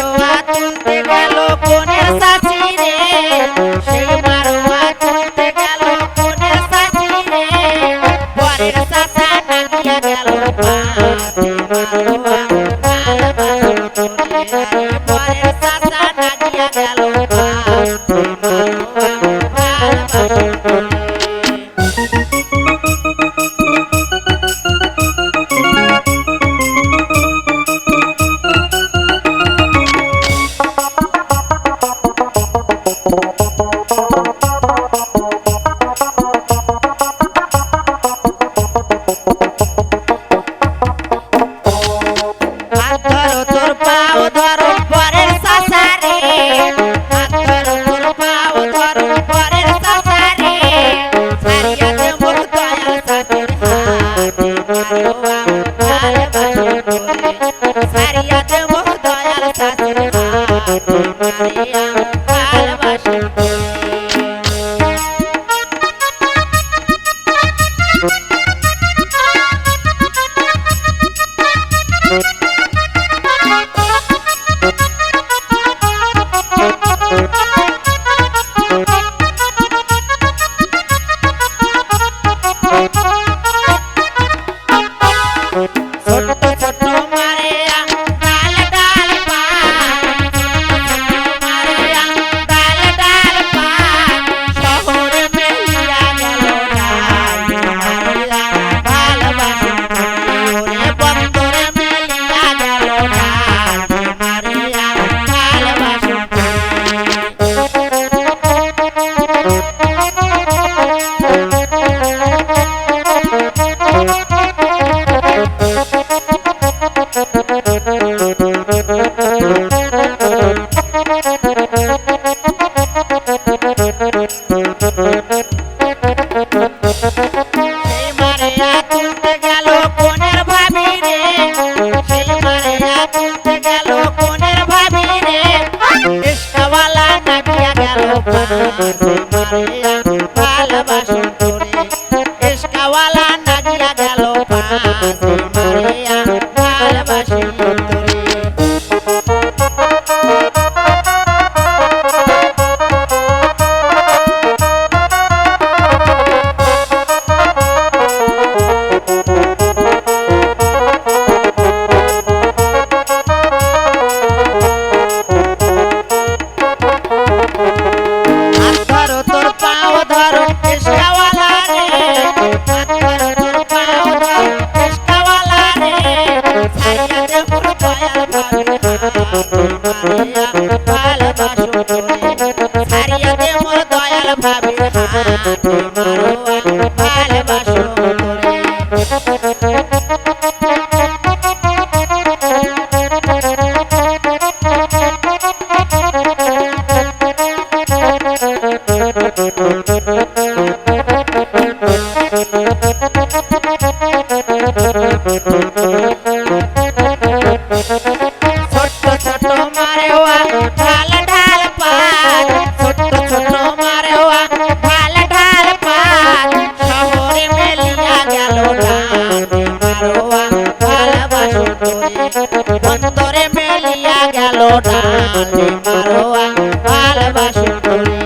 মারোয়া তুলতে গেল কোনের চাচি রে, সেই মারোয়া তুলতে গেল কোনের চাচি রে, পরের চাচা নাগিয়া গেল পাতে মারোয়া ভালোবাসো তোরে, পরের চাচা নাগিয়া গেল পাতে মারোয়া ভালোবাসো তোরে। ভালোবাসো তোরে ইশকাওয়ালা নাগিয়া গেল পাশে মারিয়া ভালোবাসো তোরে। অন্তরে মেলিয়া গেল ডালে মারোয়া ভালোবাসো তোরে।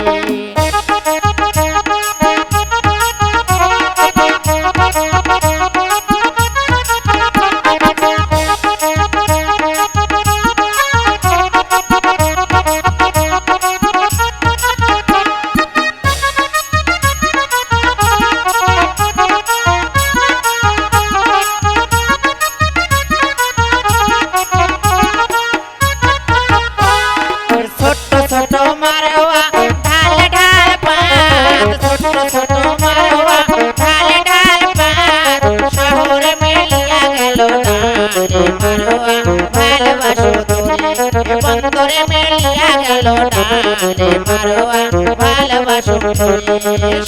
অন্তরে মেলিয়া গেল ডালে মারোয়া ভালোবাসো তোরে,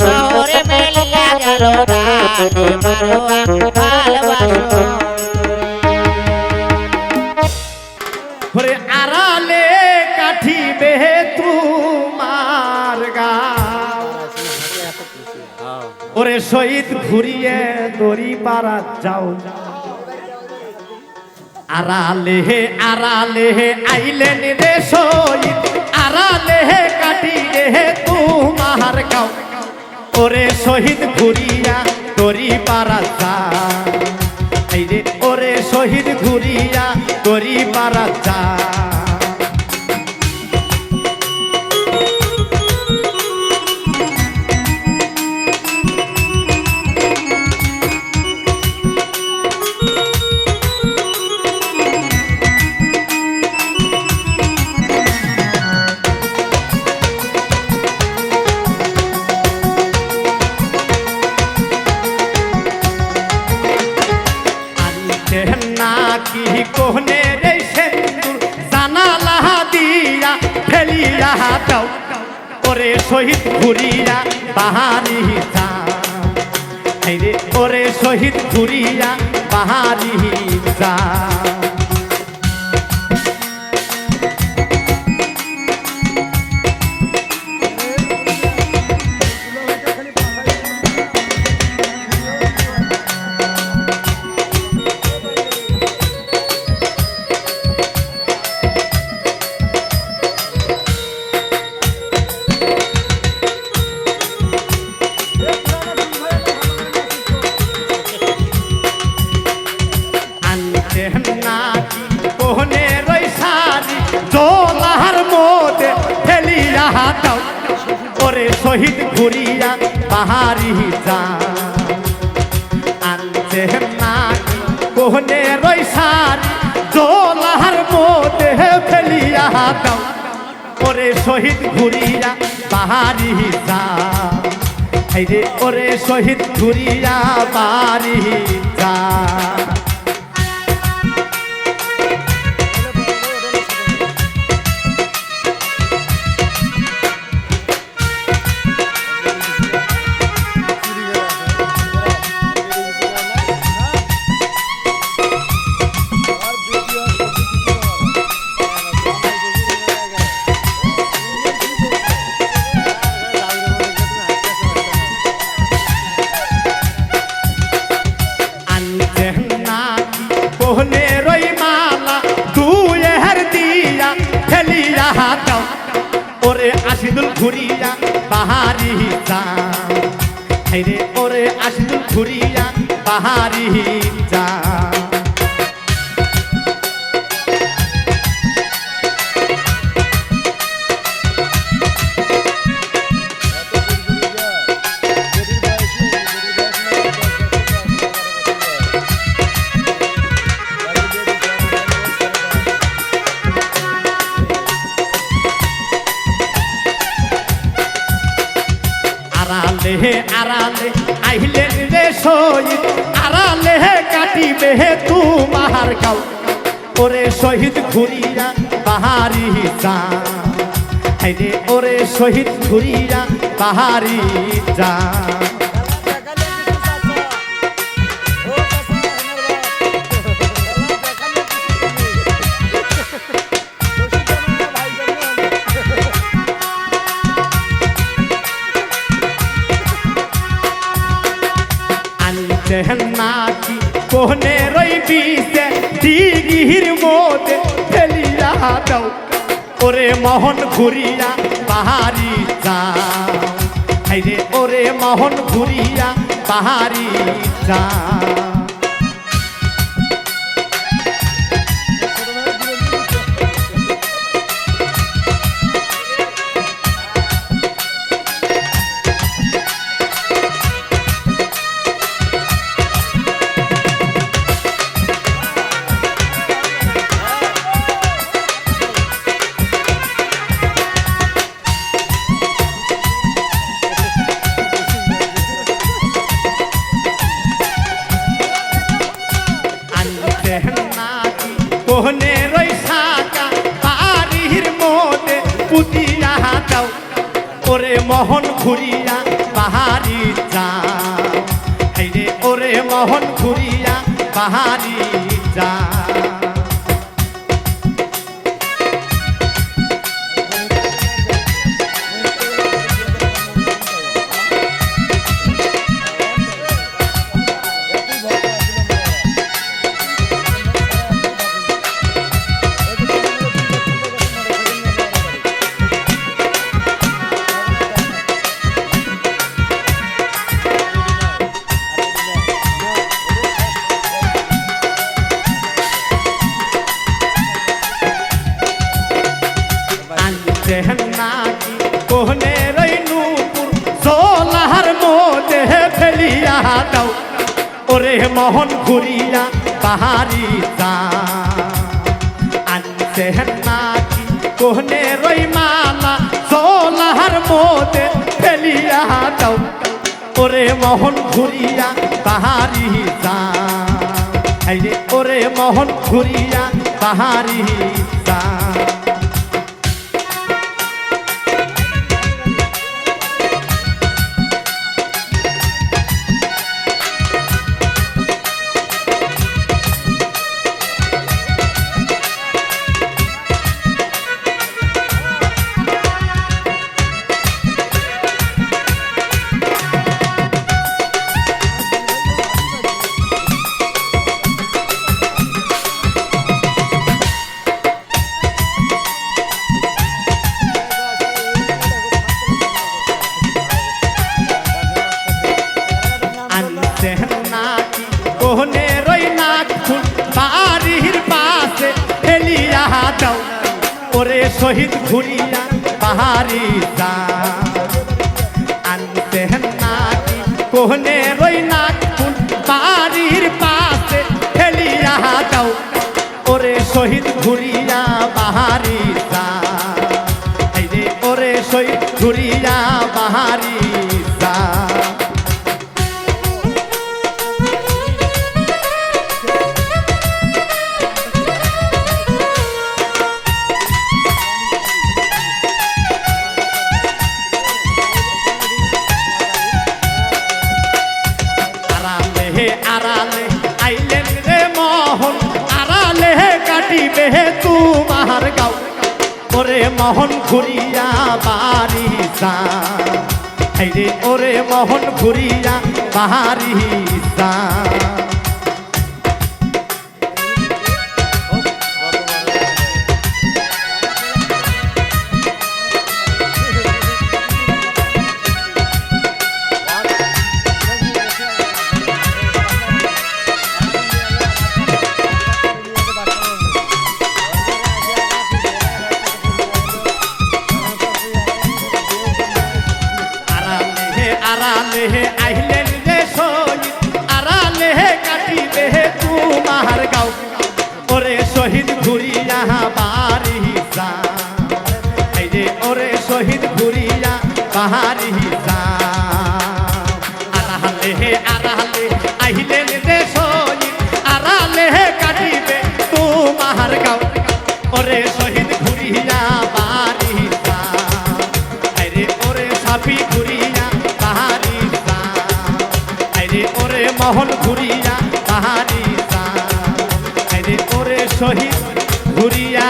শহরে মেলিয়া গেল ডালে মারোয়া ভালোবাসো তোরে। আড়ালে কাঠিবে তোমার গাও, ওরে শহীদ ঘুরিয়ে দড়ি পাড়া যাও। আড়ালে আড়ালে আইলেন রে শহীদ, আড়ালে কাটিয়ে তোমার গাও। ওরে শহীদ ঘুরিয়া তোরি পারা যা, এই রে ওরে শহীদ ঘুরিয়া তোরি পারা যা। নাকি কোহনে রে সেন্দুর জানালা দিয়া ফেলিয়া দাও। ওরে শহীদ ঘুরিয়া বাহারি যা, রে ওরে শহীদ ঘুরিয়া বাহারি যা। নাকি কোহনে রইসারি জোলার মধ্যে ফেলিয়া দাও। ওরে শহীদ ঘুরিয়া বাহারি যা, আনছে নাকি কোহনে রইসারি জোলার মধ্যে ফেলিয়া দাও। ওরে শহীদ ঘুরিয়া বাহারি যা, এই রে ওরে শহীদ ঘুরিয়া বাহারি যা। কোহনে রই মালা দুয়ের দিয়া ফেলিয়া দাও। ওরে আশিদুল ঘুরিয়া বাহারি যা, রে ওরে আশিদুল ঘুরিয়া বাহারি যা। আড়ালে আড়ালে আইলেন রে শহীদ, আড়ালে কাটিবে তোমার গাও। ওরে শহীদ ঘুরিয়া বাহারি যা, রে ওরে শহীদ ঘুরিয়া বাহারি যা। নাকি কোহনে রইবি সে দিঘির মধ্যে ফেলিয়া দাও। ওরে মোহন ঘুরিয়া বাহারি যা, রে ওরে মোহন ঘুরিয়া বাহারি যা। কোহনে রই সাকা বাড়ির মধ্যে পুতিয়া দাও। ওরে মোহন ঘুরিয়া বাহারি যা, রে ওরে মোহন ঘুরিয়া বাহারি যা। আনছেন নাকি কোহনে রই নূপুর সোলাহার মধ্যে ফেলিয়া দাও ওরে মোহন ঘুরিয়া পাহাড়ি যা আনছেন নাকি কোহনে রই মালা সোলাহার মধ্যে ফেলিয়া দাও ওরে মোহন ঘুরিয়া পাহাড়ি যা ওরে মোহন ঘুরিয়া পাহাড়ি যা নাকি কোহনে রই নাক ফুল বাড়ির পাশে ফেলিয়া দাও ওরে শহীদ ঘুরিয়া পাহাড়ি যা আনছেন নাকি কোহনে রই নাক ফুল বাড়ির পাশে ফেলিয়া দাও ওরে শহীদ ঘুরিয়া পাহাড়ি যা ওরে শহীদ ঘুরিয়া পাহাড়ি যা আড়ালে আইলেন রে মোহন আড়ালে কাটিবে তোমার গাও ওরে মোহন ঘুরিয়া বাড়ি যা রে ওরে মোহন ঘুরিয়া বাড়ি যা আড়ালে আইলেন রে শহীদ আড়ালে কাটিবে তোমার গাও ওরে শহীদ ঘুরিয়া বাড়ি যা রে ওরে শহীদ ঘুরিয়া বাড়ি যা আড়ালে আইলেন রে শহীদ আড়ালে কাটিবে তোমার গাও ওরে শহীদ ঘুরিয়া বাড়ি যা রে ওরে সাপি ঘুরিয়া ওরে মোহন ঘুরিয়া পাহাড়ি যা ওরে শহীদ ঘুরিয়া